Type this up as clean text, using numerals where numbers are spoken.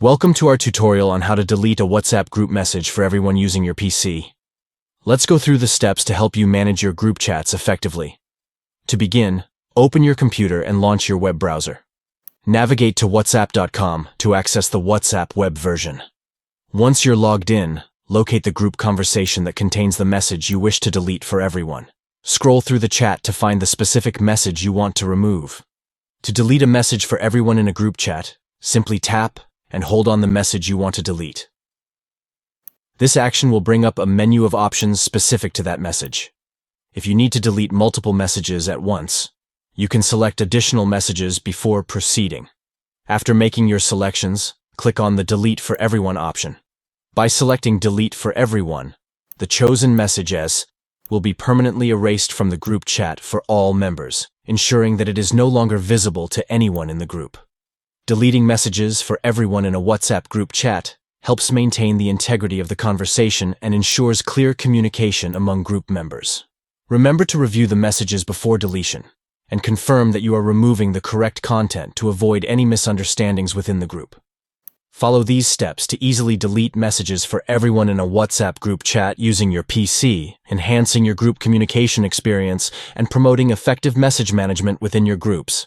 Welcome to our tutorial on how to delete a WhatsApp group message for everyone using your PC. Let's go through the steps to help you manage your group chats effectively. To begin, open your computer and launch your web browser. Navigate to whatsapp.com to access the WhatsApp web version. Once you're logged in, locate the group conversation that contains the message you wish to delete for everyone. Scroll through the chat to find the specific message you want to remove. To delete a message for everyone in a group chat, simply tap and hold on the message you want to delete. This action will bring up a menu of options specific to that message. If you need to delete multiple messages at once, you can select additional messages before proceeding. After making your selections, click on the Delete for Everyone option. By selecting Delete for Everyone, the chosen message will be permanently erased from the group chat for all members, ensuring that it is no longer visible to anyone in the group. Deleting messages for everyone in a WhatsApp group chat helps maintain the integrity of the conversation and ensures clear communication among group members. Remember to review the messages before deletion and confirm that you are removing the correct content to avoid any misunderstandings within the group. Follow these steps to easily delete messages for everyone in a WhatsApp group chat using your PC, enhancing your group communication experience and promoting effective message management within your groups.